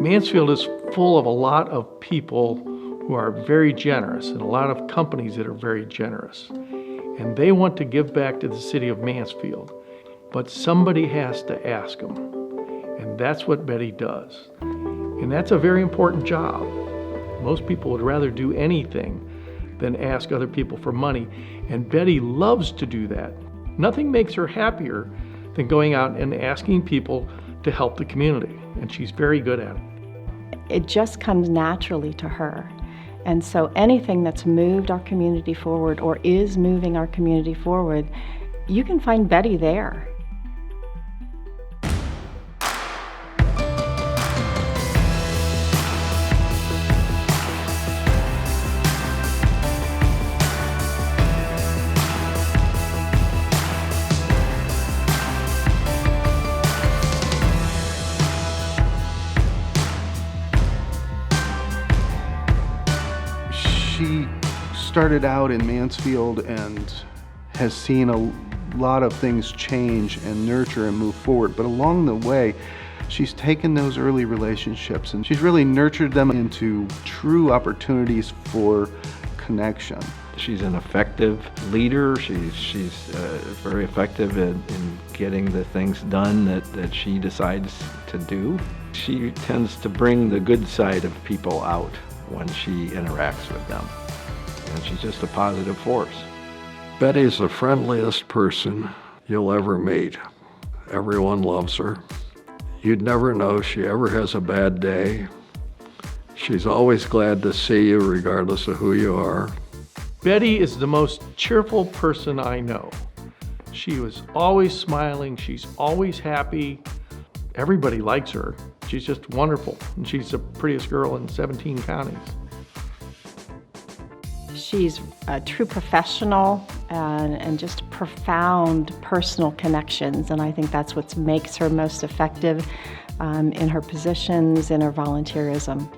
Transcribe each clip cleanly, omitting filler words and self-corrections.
Mansfield is full of a lot of people who are very generous and a lot of companies that are very generous. And they want to give back to the city of Mansfield, but somebody has to ask them. And that's what Betty does. And that's a very important job. Most people would rather do anything than ask other people for money. And Betty loves to do that. Nothing makes her happier than going out and asking people to help the community. And she's very good at it. It just comes naturally to her. And so anything that's moved our community forward or is moving our community forward, you can find Betty there. She started out in Mansfield and has seen a lot of things change and nurture and move forward. But along the way, she's taken those early relationships and she's really nurtured them into true opportunities for connection. She's an effective leader. She's very effective in getting the things done that she decides to do. She tends to bring the good side of people out when she interacts with them. And she's just a positive force. Betty's the friendliest person you'll ever meet. Everyone loves her. You'd never know she ever has a bad day. She's always glad to see you regardless of who you are. Betty is the most cheerful person I know. She was always smiling, she's always happy. Everybody likes her. She's just wonderful, and she's the prettiest girl in 17 counties. She's a true professional and just profound personal connections, and I think that's what makes her most effective in her positions, in her volunteerism.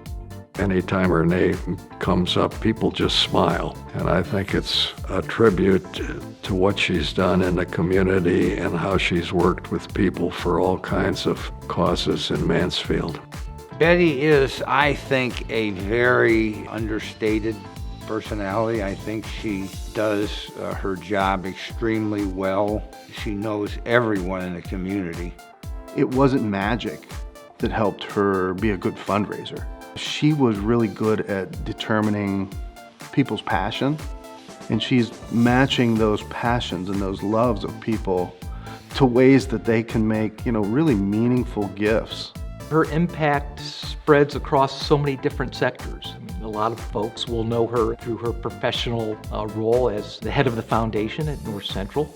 Anytime her name comes up, people just smile. And I think it's a tribute to what she's done in the community and how she's worked with people for all kinds of causes in Mansfield. Betty is, I think, a very understated personality. I think she does her job extremely well. She knows everyone in the community. It wasn't magic that helped her be a good fundraiser. She was really good at determining people's passion, and she's matching those passions and those loves of people to ways that they can make, really meaningful gifts. Her impact spreads across so many different sectors. A lot of folks will know her through her professional role as the head of the foundation at North Central.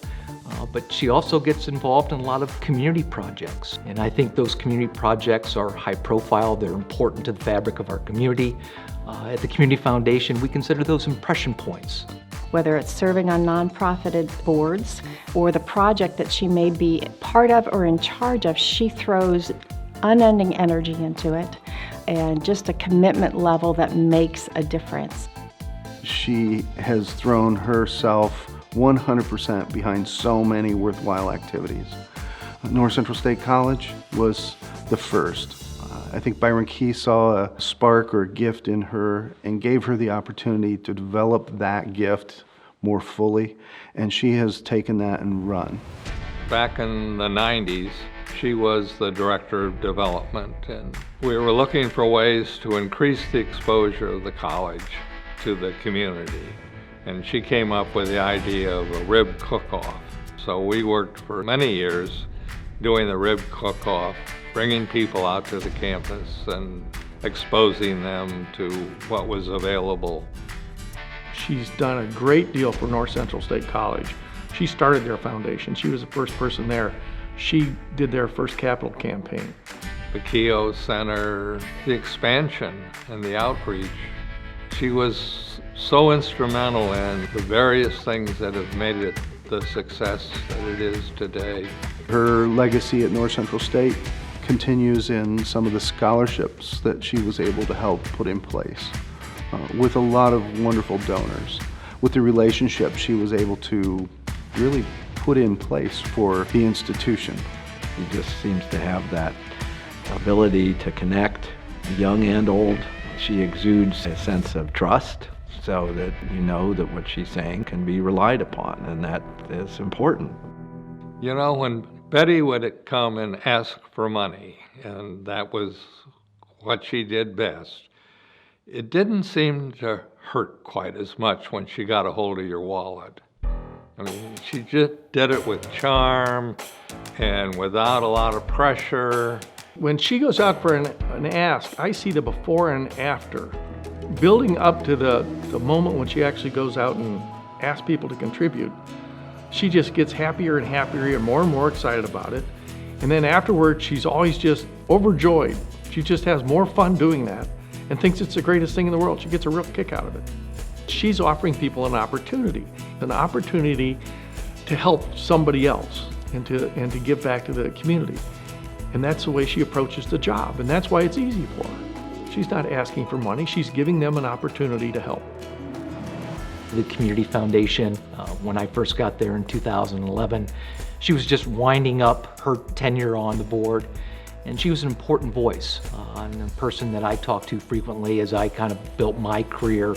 But she also gets involved in a lot of community projects. And I think those community projects are high profile, they're important to the fabric of our community. At the Community Foundation, we consider those impression points. Whether it's serving on nonprofited boards or the project that she may be part of or in charge of, she throws unending energy into it and just a commitment level that makes a difference. She has thrown herself 100% behind so many worthwhile activities. North Central State College was the first. I think Byron Key saw a spark or a gift in her and gave her the opportunity to develop that gift more fully, and she has taken that and run. Back in the 90s, she was the director of development, and we were looking for ways to increase the exposure of the college to the community. And she came up with the idea of a rib cook-off. So we worked for many years doing the rib cook-off, bringing people out to the campus and exposing them to what was available. She's done a great deal for North Central State College. She started their foundation. She was the first person there. She did their first capital campaign. The Keough Center, the expansion and the outreach. She was so instrumental in the various things that have made it the success that it is today. Her legacy at North Central State continues in some of the scholarships that she was able to help put in place with a lot of wonderful donors. With the relationship she was able to really put in place for the institution. She just seems to have that ability to connect, young and old. She exudes a sense of trust so that you know that what she's saying can be relied upon, and that is important. You know, when Betty would come and ask for money, and that was what she did best, it didn't seem to hurt quite as much when she got a hold of your wallet. I mean, she just did it with charm and without a lot of pressure. When she goes out for an ask, I see the before and after. Building up to the moment when she actually goes out and asks people to contribute, she just gets happier and happier and more excited about it. And then afterwards, she's always just overjoyed. She just has more fun doing that and thinks it's the greatest thing in the world. She gets a real kick out of it. She's offering people an opportunity to help somebody else and to give back to the community. And that's the way she approaches the job, and that's why it's easy for her. She's not asking for money, she's giving them an opportunity to help. The Community Foundation, when I first got there in 2011, she was just winding up her tenure on the board, and she was an important voice and a person that I talked to frequently as I kind of built my career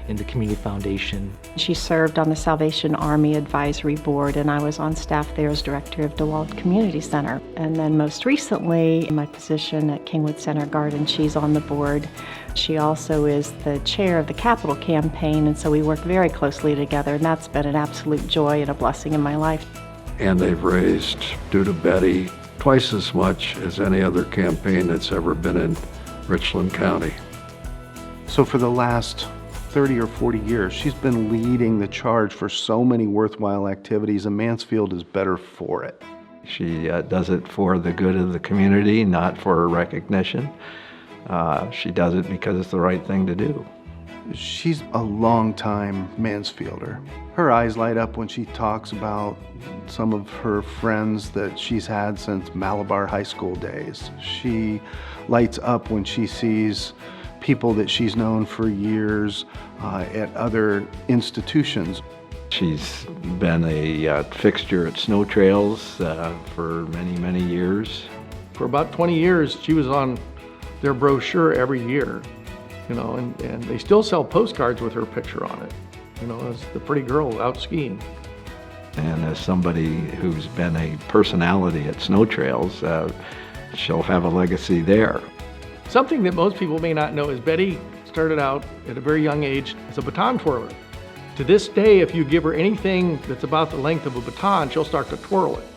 in the Community Foundation. She served on the Salvation Army Advisory Board, and I was on staff there as director of DeWalt Community Center. And then most recently, in my position at Kingwood Center Garden, she's on the board. She also is the chair of the Capital Campaign, and so we work very closely together, and that's been an absolute joy and a blessing in my life. And they've raised, due to Betty, twice as much as any other campaign that's ever been in Richland County. So for the last 30 or 40 years, she's been leading the charge for so many worthwhile activities, and Mansfield is better for it. She does it for the good of the community, not for recognition. She does it because it's the right thing to do. She's a long-time Mansfielder. Her eyes light up when she talks about some of her friends that she's had since Malabar High School days. She lights up when she sees people that she's known for years at other institutions. She's been a fixture at snow trails for many years. For about 20 years, she was on their brochure every year, you know, and they still sell postcards with her picture on it, you know, as the pretty girl out skiing. And as somebody who's been a personality at snow trails, she'll have a legacy there. Something that most people may not know is Betty started out at a very young age as a baton twirler. To this day, if you give her anything that's about the length of a baton, she'll start to twirl it.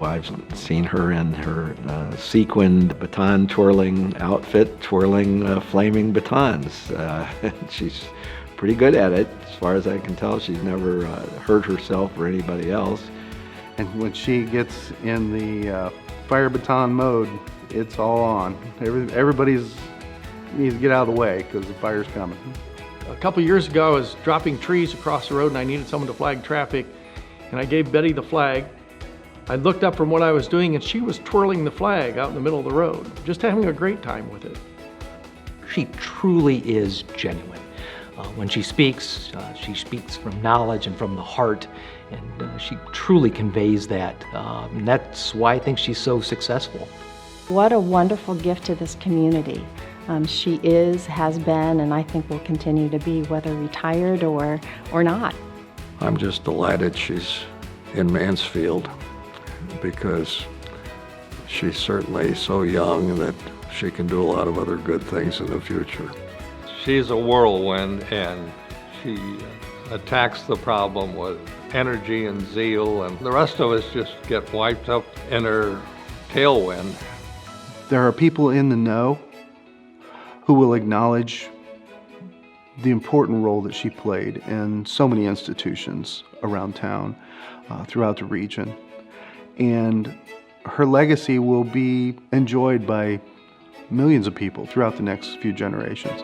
I've seen her in her sequined baton twirling outfit, twirling flaming batons. She's pretty good at it. As far as I can tell, she's never hurt herself or anybody else. And when she gets in the fire baton mode, it's all on. Everybody's needs to get out of the way because the fire's coming. A couple years ago, I was dropping trees across the road and I needed someone to flag traffic, and I gave Betty the flag. I looked up from what I was doing and she was twirling the flag out in the middle of the road, just having a great time with it. She truly is genuine. When she speaks from knowledge and from the heart, and she truly conveys that. And that's why I think she's so successful. What a wonderful gift to this community. She has been, and I think will continue to be, whether retired or not. I'm just delighted she's in Mansfield because she's certainly so young that she can do a lot of other good things in the future. She's a whirlwind, and she attacks the problem with energy and zeal, and the rest of us just get wiped up in her tailwind. There are people in the know who will acknowledge the important role that she played in so many institutions around town, throughout the region. And her legacy will be enjoyed by millions of people throughout the next few generations.